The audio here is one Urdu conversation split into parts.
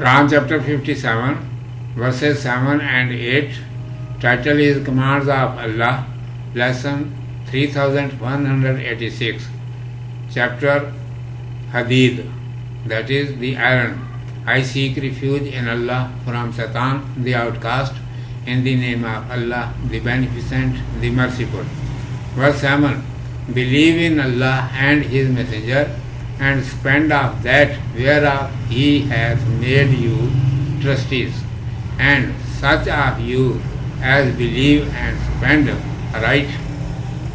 Quran chapter 57, verses 7 and 8. Title is Commands of Allah, lesson 3186. Chapter Hadid, that is the iron. I seek refuge in Allah from Satan, the outcast, in the name of Allah, the Beneficent, the Merciful. Verse 7. Believe in Allah and His Messenger, and spend of that whereof He hath made you trustees, and such of you as believe and spend right,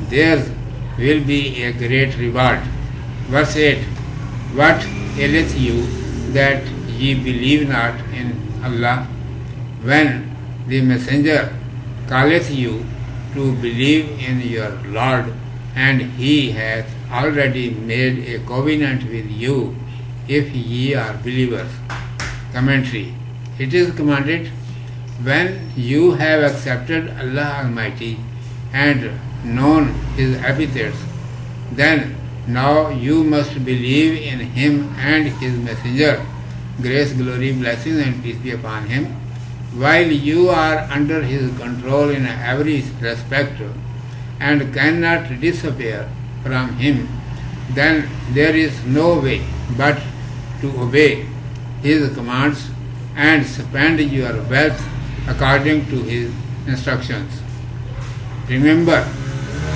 theirs will be a great reward. Verse 8. What aileth you that ye believe not in Allah, when the Messenger calleth you to believe in your Lord, and He hath already made a covenant with you, if ye are believers. Commentary. It is commanded, when you have accepted Allah Almighty and known His epithets, then now you must believe in Him and His Messenger, grace, glory, blessings and peace be upon Him, while you are under His control in every respect and cannot disappear from Him. Then there is no way but to obey His commands and spend your wealth according to His instructions. Remember,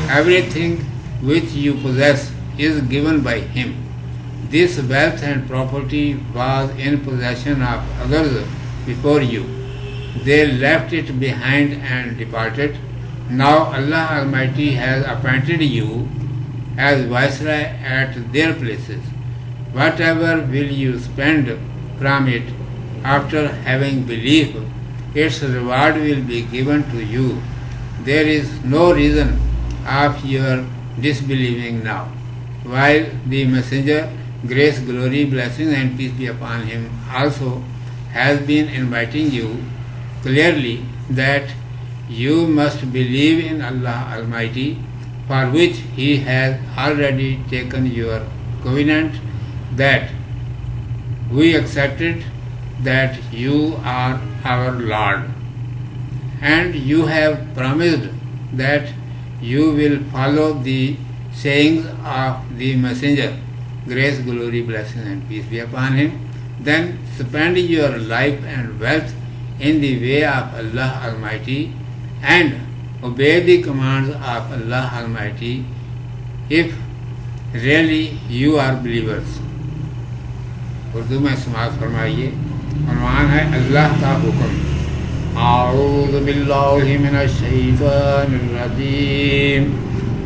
everything which you possess is given by Him. This wealth and property was in possession of others before you. They left it behind and departed. Now Allah Almighty has appointed you as viceroy at their places. Whatever will you spend from it after having belief, its reward will be given to you. There is no reason of your disbelieving now, while the Messenger, grace, glory, blessings and peace be upon him, also has been inviting you clearly that you must believe in Allah Almighty, for which He has already taken your covenant, that we accepted that you are our Lord, and you have promised that you will follow the sayings of the Messenger, grace, glory, blessings and peace be upon him. Then spend your life and wealth in the way of Allah Almighty, and obey the commands of Allah Almighty if really you are believers. Urdu میں سماعت فرمائیے. عنوان ہے اللہ کا حکم. اعوذ باللہ من الشیطان الرجیم.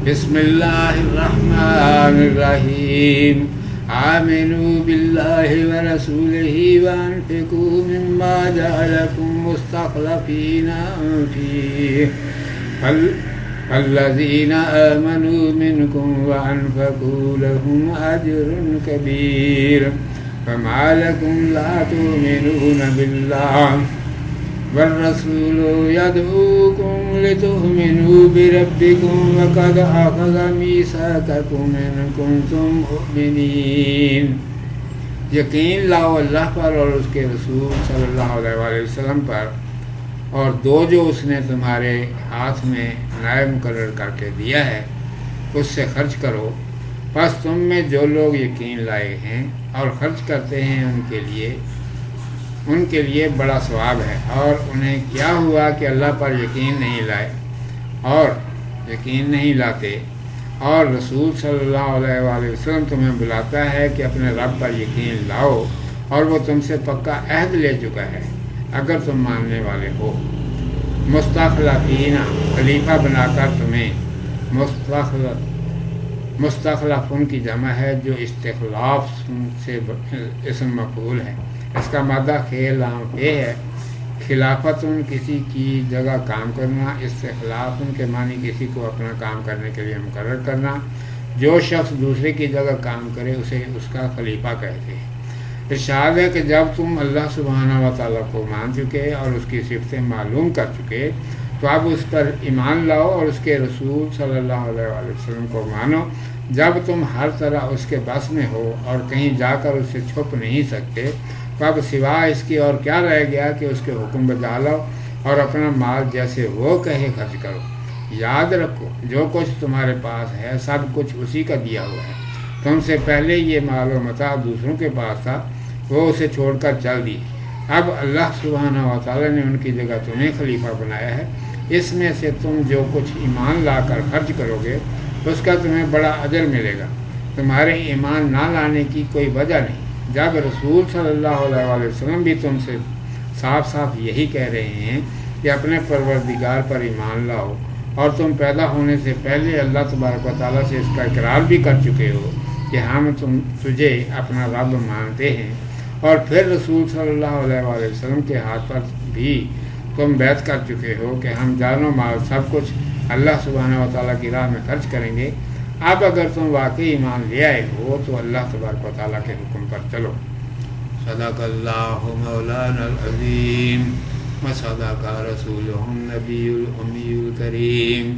بسم اللہ الرحمن الرحیم. آمنوا باللہ ورسولہ وانفقوا مما جعلکم مستخلفین فیہ فالذین آمنوا منکم وانفقوا لهم اجر کبیر. فما لکم لا تؤمنون باللہ والرسول يدعوكم لتؤمنوا بربكم وقد أخذ ميثاقكم إن كنتم مؤمنين. یقین لاؤ اللہ پر اور اس کے رسول صلی اللہ علیہ وآلہ وسلم پر، اور دو جو اس نے تمہارے ہاتھ میں نائب مقرر کر کے دیا ہے اس سے خرچ کرو. پس تم میں جو لوگ یقین لائے ہیں اور خرچ کرتے ہیں ان کے لیے بڑا ثواب ہے. اور انہیں کیا ہوا کہ اللہ پر یقین نہیں لائے اور یقین نہیں لاتے، اور رسول صلی اللہ علیہ وآلہ وسلم تمہیں بلاتا ہے کہ اپنے رب پر یقین لاؤ، اور وہ تم سے پکا عہد لے چکا ہے اگر تم ماننے والے ہو. مستخلفین، خلیفہ بنا کر تمہیں. مستخلف ان کی جمع ہے جو استخلاف سے اسم مفعول ہے. اس کا مادہ خیل لام پہ ہے. خلافت ان کسی کی جگہ کام کرنا، استخلاف ان کے معنی کسی کو اپنا کام کرنے کے لیے مقرر کرنا. جو شخص دوسرے کی جگہ کام کرے اسے اس کا خلیفہ کہتے ہیں. ارشاد ہے کہ جب تم اللہ سبحانہ و تعالیٰ کو مان چکے اور اس کی صفتیں معلوم کر چکے تو اب اس پر ایمان لاؤ اور اس کے رسول صلی اللہ علیہ وآلہ وسلم کو مانو. جب تم ہر طرح اس کے بس میں ہو اور کہیں جا کر اسے چھپ نہیں سکتے اب سوا اس کی اور کیا رہ گیا کہ اس کے حکم بجا لو اور اپنا مال جیسے وہ کہے خرچ کرو۔ یاد رکھو جو کچھ تمہارے پاس ہے سب کچھ اسی کا دیا ہوا ہے۔ تم سے پہلے یہ مال و متاع دوسروں کے پاس تھا، وہ اسے چھوڑ کر چل دی۔ اب اللہ سبحانہ و تعالیٰ نے ان کی جگہ تمہیں خلیفہ بنایا ہے۔ اس میں سے تم جو کچھ ایمان لا کر خرچ کرو گے اس کا تمہیں بڑا اجر ملے گا۔ تمہارے ایمان نہ لانے کی کوئی وجہ نہیں۔ جب رسول صلی اللہ علیہ وآلہ وسلم بھی تم سے صاف صاف یہی کہہ رہے ہیں کہ اپنے پروردگار پر ایمان لاؤ، اور تم پیدا ہونے سے پہلے اللہ تبارک و تعالیٰ سے اس کا اقرار بھی کر چکے ہو کہ ہم تجھے اپنا رب مانتے ہیں، اور پھر رسول صلی اللہ علیہ وآلہ وسلم کے ہاتھ پر بھی تم بیعت کر چکے ہو کہ ہم جان و مال سب کچھ اللہ سبحانہ و تعالیٰ کی راہ میں خرچ کریں گے، اب اگر تم واقعی ایمان لے آئے ہو تو اللہ تبارک و تعالیٰ کے حکم پر چلو۔ صدق اللہ مولانا العظیم و صدق رسولہ النبی الامی الکریم۔